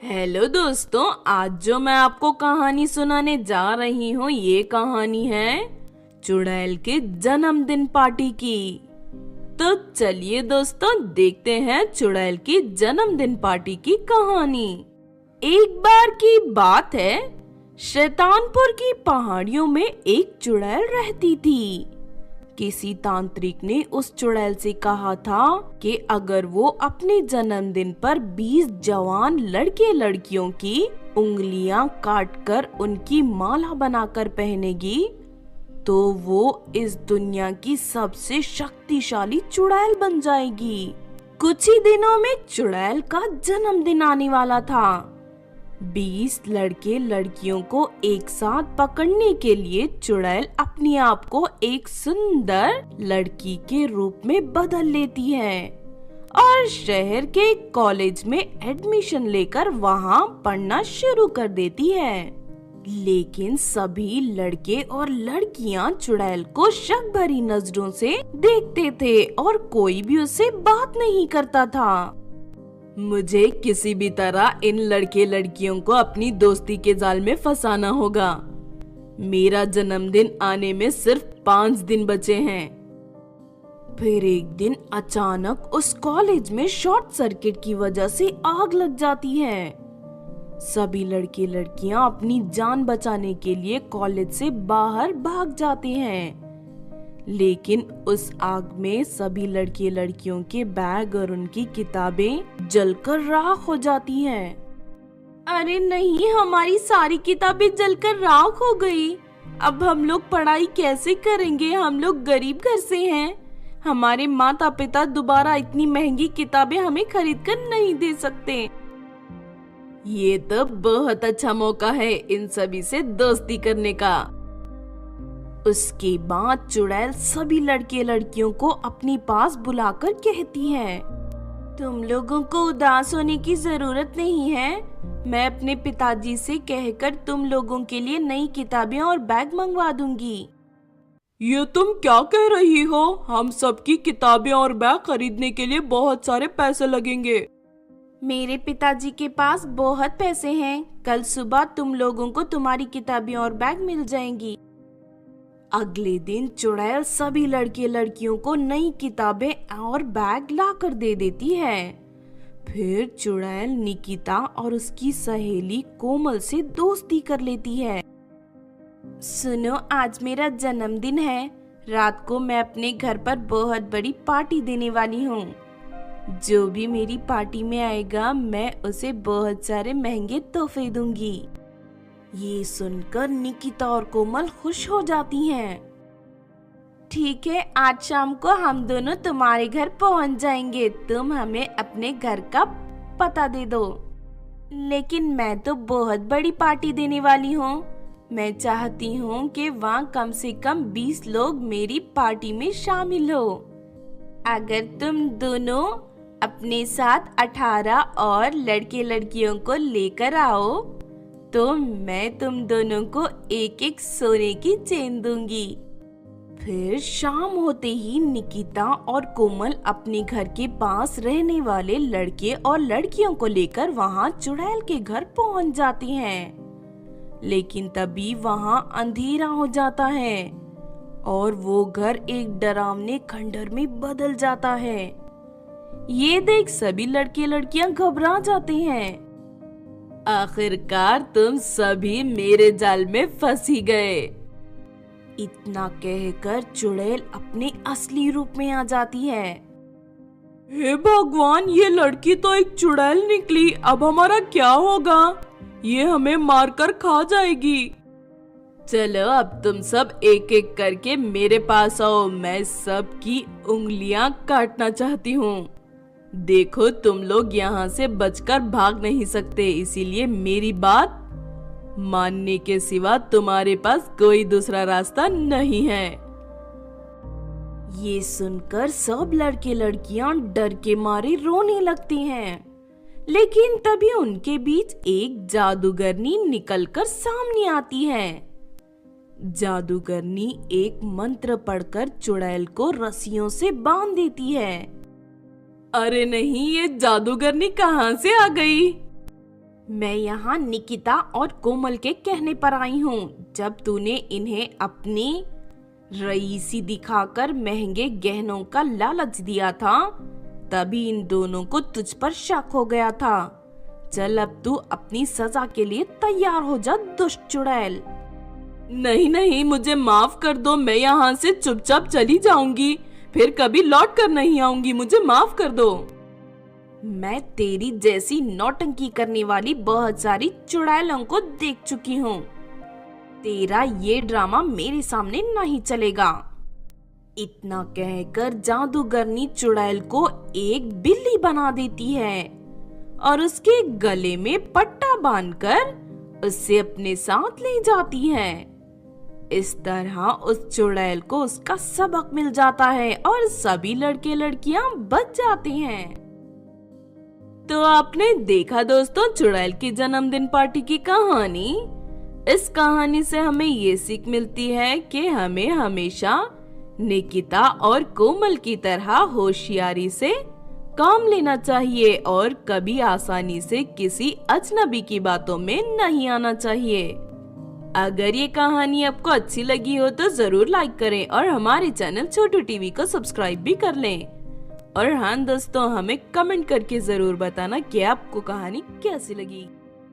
Hello दोस्तों, आज जो मैं आपको कहानी सुनाने जा रही हूँ ये कहानी है चुड़ैल के जन्मदिन पार्टी की। तो चलिए दोस्तों, देखते हैं चुड़ैल की जन्मदिन पार्टी की कहानी। एक बार की बात है, शैतानपुर की पहाड़ियों में एक चुड़ैल रहती थी। किसी तांत्रिक ने उस चुड़ैल से कहा था कि अगर वो अपने जन्मदिन पर 20 जवान लड़के लड़कियों की उंगलियां काटकर उनकी माला बनाकर पहनेगी तो वो इस दुनिया की सबसे शक्तिशाली चुड़ैल बन जाएगी। कुछ ही दिनों में चुड़ैल का जन्मदिन आने वाला था। 20 लड़के लड़कियों को एक साथ पकड़ने के लिए चुड़ैल अपने आप को एक सुंदर लड़की के रूप में बदल लेती है और शहर के कॉलेज में एडमिशन लेकर वहाँ पढ़ना शुरू कर देती है। लेकिन सभी लड़के और लड़कियाँ चुड़ैल को शक भरी नजरों से देखते थे और कोई भी उससे बात नहीं करता था। मुझे किसी भी तरह इन लड़के लड़कियों को अपनी दोस्ती के जाल में फंसाना होगा। मेरा जन्मदिन आने में सिर्फ 5 दिन बचे हैं। फिर एक दिन अचानक उस कॉलेज में शॉर्ट सर्किट की वजह से आग लग जाती है। सभी लड़के लड़कियां अपनी जान बचाने के लिए कॉलेज से बाहर भाग जाते हैं, लेकिन उस आग में सभी लड़के लड़कियों के बैग और उनकी किताबें जलकर राख हो जाती हैं। अरे नहीं, हमारी सारी किताबें जलकर राख हो गई। अब हम लोग पढ़ाई कैसे करेंगे? हम लोग गरीब घर से हैं। हमारे माता पिता दोबारा इतनी महंगी किताबें हमें खरीद कर नहीं दे सकते। ये तो बहुत अच्छा मौका है इन सभी से दोस्ती करने का। उसके बाद चुड़ैल सभी लड़के लड़कियों को अपने पास बुलाकर कहती है, तुम लोगों को उदास होने की जरूरत नहीं है। मैं अपने पिताजी से कहकर तुम लोगों के लिए नई किताबें और बैग मंगवा दूंगी। ये तुम क्या कह रही हो? हम सबकी किताबें और बैग खरीदने के लिए बहुत सारे पैसे लगेंगे। मेरे पिताजी के पास बहुत पैसे हैं। कल सुबह तुम लोगों को तुम्हारी किताबें और बैग मिल जाएंगी। अगले दिन चुड़ैल सभी लड़के लड़कियों को नई किताबें और बैग लाकर दे देती है। फिर चुड़ैल निकिता और उसकी सहेली कोमल से दोस्ती कर लेती है। सुनो, आज मेरा जन्मदिन है। रात को मैं अपने घर पर बहुत बड़ी पार्टी देने वाली हूँ। जो भी मेरी पार्टी में आएगा मैं उसे बहुत सारे महंगे तोहफे दूंगी। ये सुनकर निकिता और कोमल खुश हो जाती हैं। ठीक है, आज शाम को हम दोनों तुम्हारे घर पहुंच जाएंगे। तुम हमें अपने घर का पता दे दो। लेकिन मैं तो बहुत बड़ी पार्टी देने वाली हूँ। मैं चाहती हूँ कि वहाँ कम से कम 20 लोग मेरी पार्टी में शामिल हो। अगर तुम दोनों अपने साथ 18 और लड़के लड़कियों को लेकर आओ तो मैं तुम दोनों को एक एक सोने की चेन दूंगी। फिर शाम होते ही निकिता और कोमल अपने घर के पास रहने वाले लड़के और लड़कियों को लेकर वहां चुड़ैल के घर पहुंच जाती हैं। लेकिन तभी वहां अंधेरा हो जाता है और वो घर एक डरावने खंडर में बदल जाता है। ये देख सभी लड़के लड़कियां घबरा जाते हैं। आखिरकार तुम सभी मेरे जाल में फंसी गए। इतना कहकर चुड़ैल अपने असली रूप में आ जाती है। हे भगवान, ये लड़की तो एक चुड़ैल निकली। अब हमारा क्या होगा? ये हमें मारकर खा जाएगी। चलो अब तुम सब एक एक करके मेरे पास आओ। मैं सबकी उंगलियां काटना चाहती हूँ। देखो, तुम लोग यहाँ से बचकर भाग नहीं सकते, इसीलिए मेरी बात मानने के सिवा तुम्हारे पास कोई दूसरा रास्ता नहीं है। ये सुनकर सब लड़के लड़कियां डर के मारे रोने लगते हैं। लेकिन तभी उनके बीच एक जादूगरनी निकलकर सामने आती है। जादूगरनी एक मंत्र पढ़कर चुड़ैल को रस्सियों से बांध देती है। अरे नहीं, ये जादूगरनी कहाँ से आ गई? मैं यहाँ निकिता और कोमल के कहने पर आई हूँ। जब तूने इन्हें अपनी रईसी दिखाकर महंगे गहनों का लालच दिया था, तभी इन दोनों को तुझ पर शक हो गया था। चल अब तू अपनी सजा के लिए तैयार हो जा, दुष्ट चुड़ैल। नहीं नहीं, मुझे माफ कर दो, मैं यहाँ से चुपचाप चली जाऊंगी, फिर कभी लौट कर नहीं आऊंगी, मुझे माफ कर दो। मैं तेरी जैसी नौटंकी करने वाली बहुत सारी चुड़ैलों को देख चुकी हूँ। तेरा ये ड्रामा मेरे सामने नहीं चलेगा। इतना कहकर जादूगरनी चुड़ैल को एक बिल्ली बना देती है और उसके गले में पट्टा बांधकर उसे अपने साथ ले जाती है। इस तरह उस चुड़ैल को उसका सबक मिल जाता है और सभी लड़के लड़कियां बच जाते हैं। तो आपने देखा दोस्तों चुड़ैल की जन्मदिन पार्टी की कहानी। इस कहानी से हमें ये सीख मिलती है कि हमें हमेशा निकिता और कोमल की तरह होशियारी से काम लेना चाहिए और कभी आसानी से किसी अजनबी की बातों में नहीं आना चाहिए। अगर ये कहानी आपको अच्छी लगी हो तो जरूर लाइक करें और हमारे चैनल छोटू टीवी को सब्सक्राइब भी कर लें। और हाँ दोस्तों, हमें कमेंट करके जरूर बताना कि आपको कहानी कैसी लगी।